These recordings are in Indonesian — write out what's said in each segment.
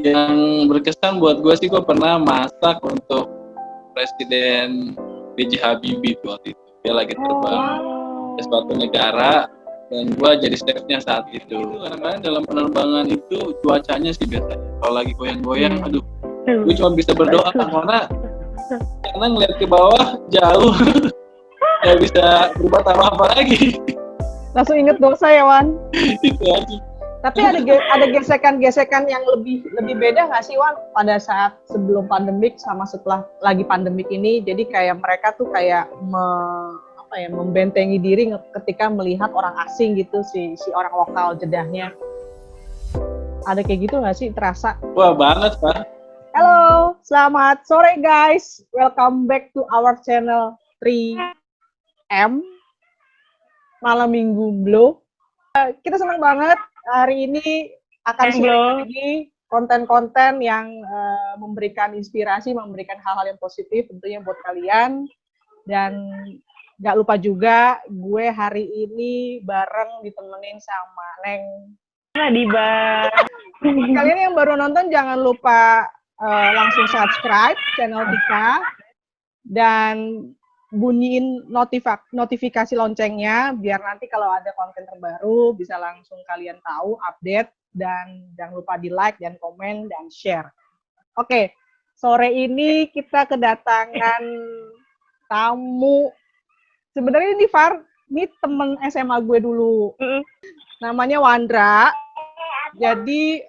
Yang berkesan buat gue sih, gue pernah masak untuk Presiden B.J. Habibie tuh waktu itu. Dia lagi terbang ke suatu negara dan gue jadi chefnya saat itu. Kadang-kadang dalam penerbangan itu cuacanya sih biasanya kalau lagi goyang-goyang, aduh, gue cuma bisa berdoa karena ngeliat ke bawah jauh, nggak bisa berbuat apa-apa lagi. Langsung inget dosa ya, Wan. Itu aja. Tapi ada gesekan-gesekan yang lebih beda nggak sih, Wan, pada saat sebelum pandemik sama setelah lagi pandemik ini? Jadi kayak mereka tuh kayak membentengi diri ketika melihat orang asing gitu, si orang lokal jedahnya. Ada kayak gitu nggak sih, terasa? Wah, banget, Pak. Halo, selamat sore guys. Welcome back to our channel 3M Malam Minggu Blow. Kita senang banget hari ini akan share lagi konten-konten yang memberikan inspirasi, memberikan hal-hal yang positif tentunya buat kalian. Dan gak lupa juga gue hari ini bareng ditemenin sama Neng Nadiba. Kalian yang baru nonton jangan lupa langsung subscribe channel Tika dan bunyiin notifikasi loncengnya biar nanti kalau ada konten terbaru bisa langsung kalian tahu, update, dan jangan lupa di like dan komen dan share. Oke, sore ini kita kedatangan tamu. Sebenarnya ini Far, ini temen SMA gue dulu. Namanya Wandra. Jadi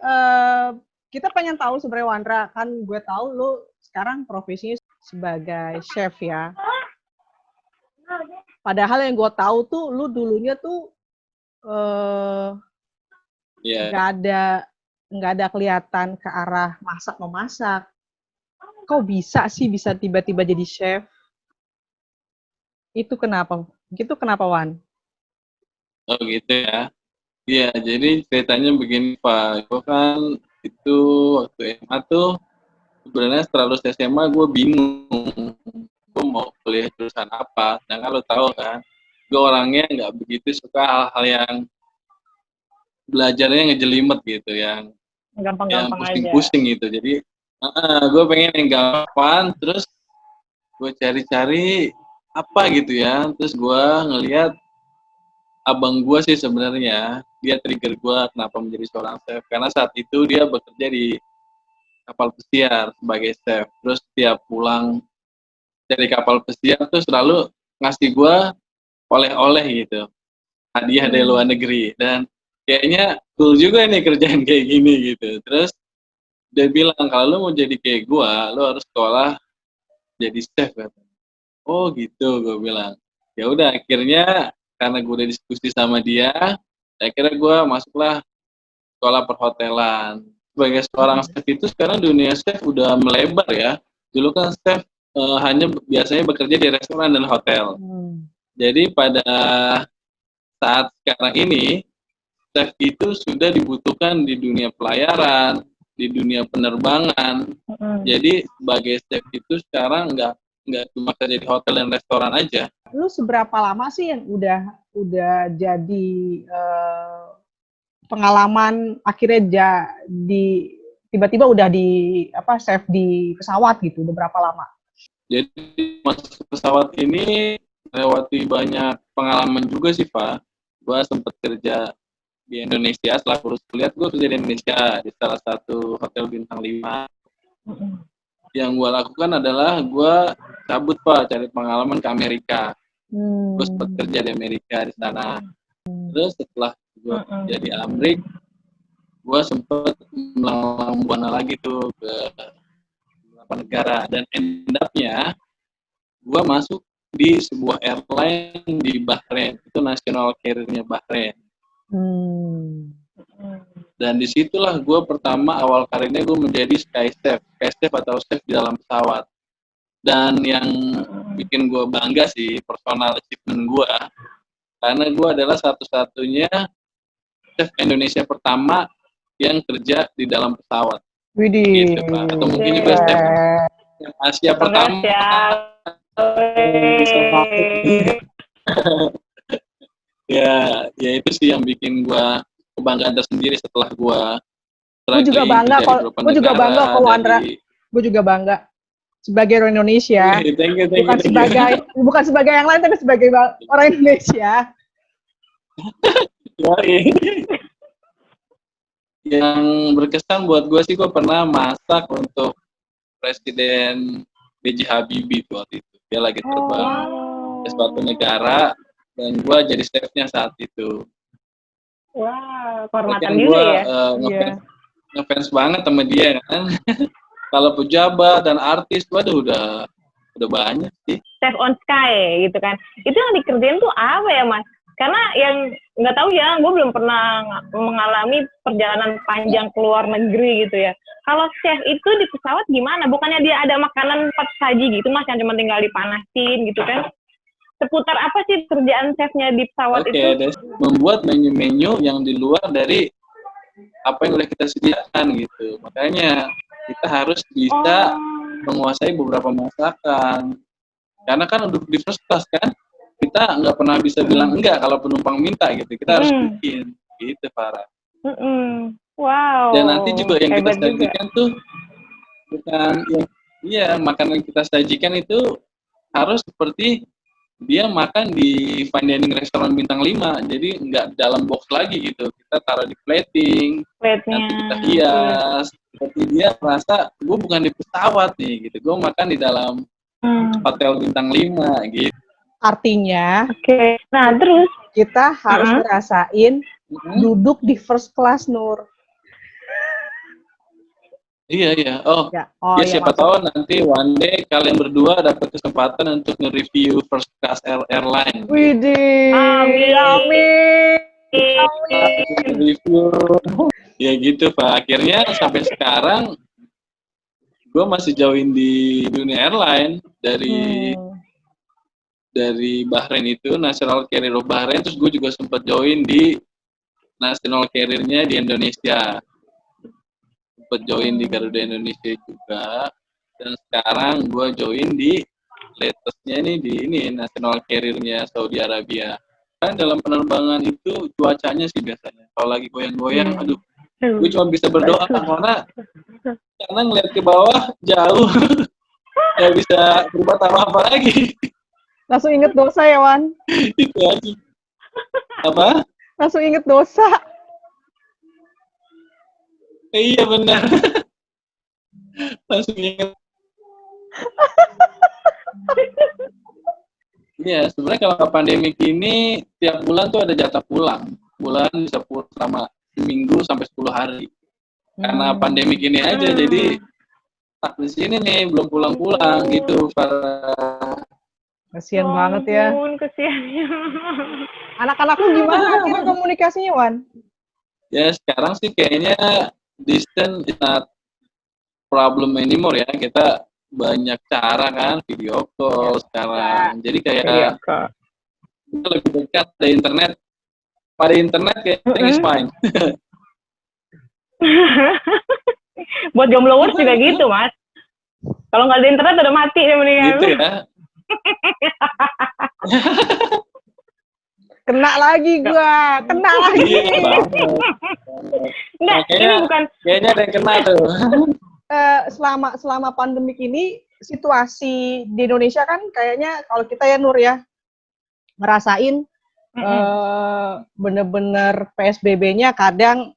kita pengen tahu sebenarnya Wandra, kan gue tahu lu sekarang profesinya sebagai chef ya. Padahal yang gue tahu tuh lu dulunya tuh nggak ada kelihatan ke arah memasak. Kok bisa tiba-tiba jadi chef? Itu kenapa? Wan? Oh gitu ya. Iya, jadi ceritanya begini Pak. Gue kan itu waktu SMA tuh sebenarnya setelah lulus SMA gue bingung. Gue mau kuliah jurusan apa. Dan kalau tahu kan, gue orangnya nggak begitu suka hal-hal yang belajarnya ngejelimet gitu, yang gampang-gampang pusing-pusing gitu. Jadi gue pengen yang gampang, terus gue cari-cari apa gitu ya. Terus gue ngelihat abang gue sih sebenarnya, dia trigger gue kenapa menjadi seorang chef. Karena saat itu dia bekerja di kapal pesiar sebagai chef. Terus tiap pulang dari kapal pesiar tuh selalu ngasih gue oleh-oleh gitu, hadiah dari luar negeri. Dan kayaknya cool juga nih kerjaan kayak gini gitu. Terus dia bilang, kalau lu mau jadi kayak gue, lu harus sekolah jadi chef kan. Oh gitu, gue bilang. Ya udah, akhirnya karena gue udah diskusi sama dia, akhirnya gue masuklah sekolah perhotelan. Sebagai seorang chef itu sekarang dunia chef udah melebar ya. Dulu kan chef hanya biasanya bekerja di restoran dan hotel. Jadi pada saat sekarang ini, chef itu sudah dibutuhkan di dunia pelayaran, di dunia penerbangan. Jadi sebagai chef itu sekarang nggak cuma kerja di hotel dan restoran aja. Lu seberapa lama sih yang udah jadi pengalaman akhirnya tiba-tiba udah di chef di pesawat gitu? Udah berapa lama? Jadi masuk pesawat ini lewati banyak pengalaman juga sih Pak. Gue sempat kerja di Indonesia, setelah lulus kuliah gue kerja di Indonesia di salah satu hotel bintang 5. Yang gue lakukan adalah gue cabut Pak, cari pengalaman ke Amerika. Gue sempat kerja di Amerika di sana. Terus setelah gue kerja di Amerika, gue sempat melanglang buana lagi tuh ke beberapa negara, dan end up-nya gue masuk di sebuah airline di Bahrain, itu national carrier-nya Bahrain. Dan disitulah gue pertama awal karirnya gue menjadi sky chef atau chef di dalam pesawat. Dan yang bikin gue bangga sih personal achievement gue, karena gue adalah satu-satunya chef Indonesia pertama yang kerja di dalam pesawat. Widih. Gitu Pak. Atau mungkin juga chef Asia pertama. Ya itu sih yang bikin gue kebanggaan tersendiri setelah gue Gue juga struggling bangga mencari kok. beberapa Gue juga bangga negara kok Wandra. dari Gue juga bangga sebagai orang Indonesia. thank you, Bukan sebagai yang lain, tapi sebagai orang Indonesia. Yoi. Yang berkesan buat gue sih, gue pernah masak untuk Presiden B.J. Habibie tuh waktu itu. Dia lagi terbang ke suatu negara dan gue jadi chefnya saat itu. Wah, Kan kehormatan gue juga ya. ngefans banget sama dia kan. Kalau pejabat dan artis, waduh udah banyak sih. Chef on Sky gitu kan. Itu yang dikerjain tuh apa ya Mas? Karena yang nggak tahu ya, gue belum pernah mengalami perjalanan panjang ke luar negeri gitu ya. Kalau chef itu di pesawat gimana? Bukannya dia ada makanan cepat saji gitu Mas, yang cuma tinggal dipanasin gitu kan? Seputar apa sih kerjaan chefnya di pesawat itu? Membuat menu-menu yang di luar dari apa yang udah kita sediakan gitu. Makanya kita harus bisa menguasai beberapa masakan. Karena kan udah di first class kan, kita nggak pernah bisa bilang enggak kalau penumpang minta gitu. Kita harus bikin gitu, Farah. Wow. Dan nanti juga yang kita sajikan tuh bukan makanan yang kita sajikan itu harus seperti dia makan di fine dining restoran bintang 5, jadi nggak dalam box lagi gitu. Kita taruh di plating, nanti kita hias. Seperti dia merasa gue bukan di pesawat nih gitu, gue makan di dalam hotel bintang 5 gitu. Artinya, nah terus kita harus ngerasain duduk di first class, Nur. Iya. Siapa tahu nanti one day kalian berdua dapat kesempatan untuk nge-review first class airline. Widih. Amin. Review. Ya gitu Pak. Akhirnya sampai sekarang gue masih join di dunia airline dari Bahrain itu, National Carrier of Bahrain. Terus gue juga sempat join di National Carrier-nya di Indonesia. Sempat join di Garuda Indonesia juga. Dan sekarang gue join di latestnya di National Carrier-nya Saudi Arabia. Kan dalam penerbangan itu cuacanya sih biasanya. Kalau lagi goyang-goyang, aduh, gue cuma bisa berdoa karena ngeliat ke bawah jauh. Gak bisa berbuat apa-apa lagi. Langsung inget dosa ya, Wan? Itu aja. Apa? Langsung inget dosa. Iya benar. Langsung inget. Iya, sebenarnya kalau pandemi ini tiap bulan tuh ada jatah pulang. Bulan bisa pulang selama seminggu sampai 10 hari. Karena pandemi ini aja, jadi tak di sini nih belum pulang-pulang gitu. Kasian banget ya. Kasiannya. Anak-anakku gimana akhirnya komunikasinya, Wan? Ya sekarang sih kayaknya distance is not problem anymore ya. Kita banyak cara kan, video call sekarang. Jadi kayak kita lebih dekat dari internet. Pada internet kayaknya is fine. Buat jombloers juga gitu, Mas. Kalau nggak ada internet udah mati ya mendingan. Gitu ya. Kena lagi gua, kena lagi. Enggak, ini bukan. Kayaknya ada yang kena tuh. Selama pandemik ini situasi di Indonesia kan kayaknya kalau kita ya Nur ya ngerasain bener-bener PSBB-nya kadang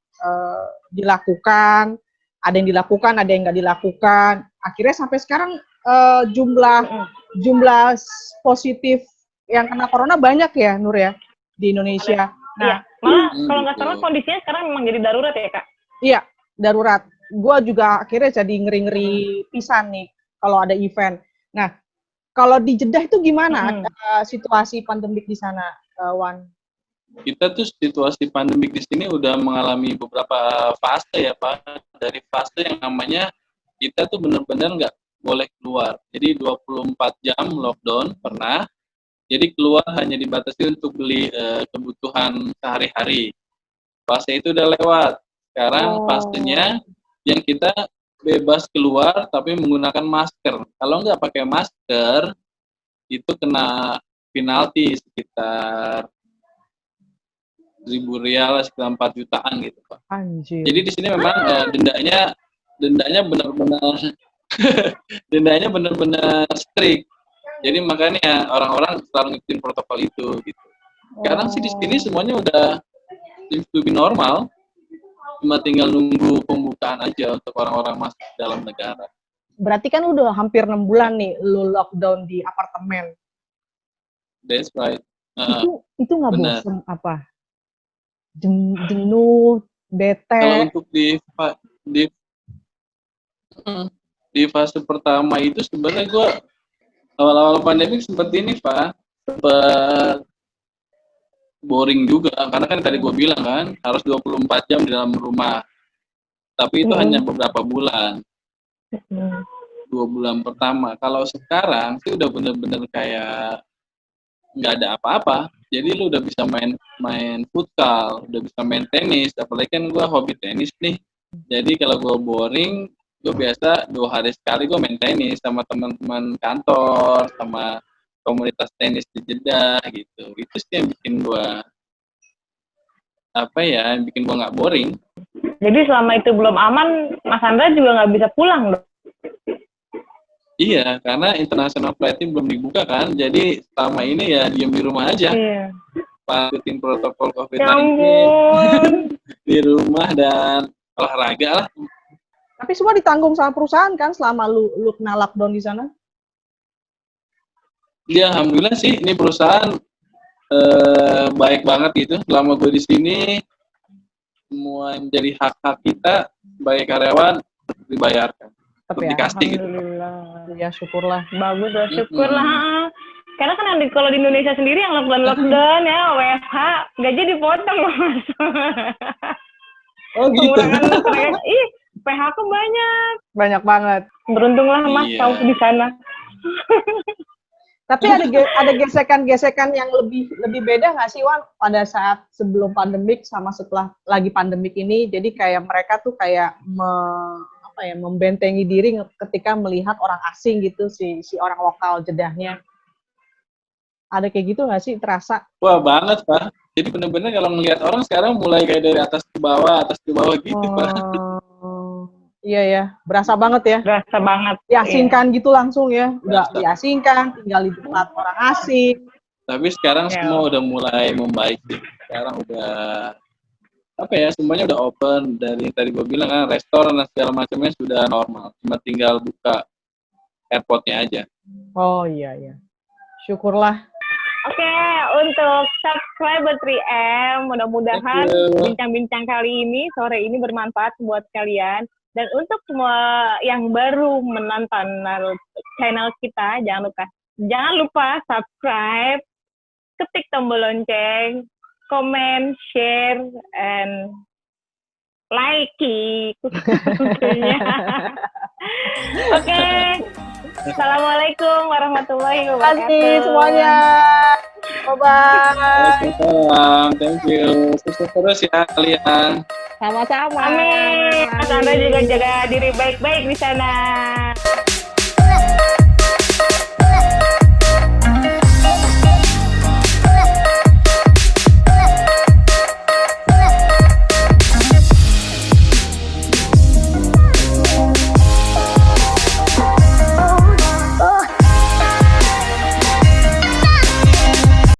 dilakukan, ada yang dilakukan, ada yang nggak dilakukan. Akhirnya sampai sekarang jumlah positif yang kena corona banyak ya Nur ya di Indonesia. Nah, malah kalau nggak salah kondisinya sekarang memang jadi darurat ya Kak? Iya, darurat. Gue juga akhirnya jadi ngeri-ngeri pisan nih kalau ada event. Nah, kalau di Jeddah itu gimana situasi pandemik di sana, Wan? Kita tuh situasi pandemik di sini udah mengalami beberapa fase ya Pak. Dari fase yang namanya kita tuh benar-benar nggak boleh keluar. Jadi 24 jam lockdown pernah. Jadi keluar hanya dibatasi untuk beli kebutuhan sehari-hari. Fase itu udah lewat. Sekarang fasenya yang kita bebas keluar tapi menggunakan masker. Kalau nggak pakai masker, itu kena penalti sekitar Rp1.000 lah, sekitar 4 jutaan gitu Pak. Anjir. Jadi di sini memang dendanya benar-benar dendanya benar-benar strict. Jadi makanya orang-orang selalu ngikutin protokol itu gitu. Sekarang sih di sini semuanya udah seems to be normal. Cuma tinggal nunggu pembukaan aja untuk orang-orang masuk dalam negara. Berarti kan udah hampir 6 bulan nih lu lockdown di apartemen. That's right. Itu nggak benar. bosen apa? Jenuh, bete. Kalau untuk di fase pertama itu sebenarnya gue awal-awal pandemi seperti ini Pak, sempat boring juga karena kan tadi gue bilang kan harus 24 jam di dalam rumah. Tapi itu hanya beberapa bulan. 2 bulan pertama. Kalau sekarang sih udah bener-bener kayak nggak ada apa-apa. Jadi lu udah bisa main futsal, udah bisa main tenis. Apalagi kan gue hobi tenis nih. Jadi kalau gue boring, gue biasa 2 hari sekali gue main tenis sama teman-teman kantor, sama komunitas tenis di Jeddah gitu. Itu sih yang bikin gue yang bikin gue nggak boring. Jadi selama itu belum aman, Mas Andra juga nggak bisa pulang loh. Iya, karena international flight belum dibuka kan, jadi selama ini ya diem di rumah aja. Iya. Patuhin protokol COVID-19 di rumah dan olahraga lah. Tapi semua ditanggung sama perusahaan kan selama lu kena lockdown di sana? Iya, alhamdulillah sih ini perusahaan baik banget gitu. Selama gue di sini, semua yang menjadi hak-hak kita sebagai karyawan dibayarkan. Tapi dikasih gitu. Alhamdulillah. Ya syukurlah. Bagus lah, syukurlah. Karena kan kalau di Indonesia sendiri yang lockdown ya, WFH, gaji dipotong loh Mas. Oh gitu. PHK banyak. Banyak banget. Beruntunglah Mas tahu di sana. Tapi ada gesekan-gesekan yang lebih beda nggak sih Wan pada saat sebelum pandemik sama setelah lagi pandemik ini? Jadi kayak mereka tuh kayak membentengi diri ketika melihat orang asing gitu si orang lokal Jeddahnya. Ada kayak gitu nggak sih terasa? Wah banget Pak. Jadi benar-benar kalau ngelihat orang sekarang mulai kayak dari atas ke bawah gitu Pak. Iya ya, berasa banget ya. Berasa banget. Diasingkan gitu langsung ya. Udah diasingkan, tinggal di tempat orang asing. Tapi sekarang semua udah mulai membaik sih. Sekarang udah semuanya udah open. Dari tadi gue bilang kan restoran dan segala macamnya sudah normal. Cuma tinggal buka airportnya aja. Oh iya. Syukurlah. Oke, untuk subscriber 3M, mudah-mudahan bincang-bincang kali ini, sore ini bermanfaat buat kalian. Dan untuk semua yang baru menonton channel kita, jangan lupa subscribe, ketik tombol lonceng, komen, share, and like tentunya. Oke. Assalamualaikum warahmatullahi wabarakatuh. Terima kasih semuanya. Bye-bye. Waalaikumsalam. Thank you. Sukses terus ya kalian. Sama-sama. Amin. Mas Andra juga jaga diri baik-baik di sana.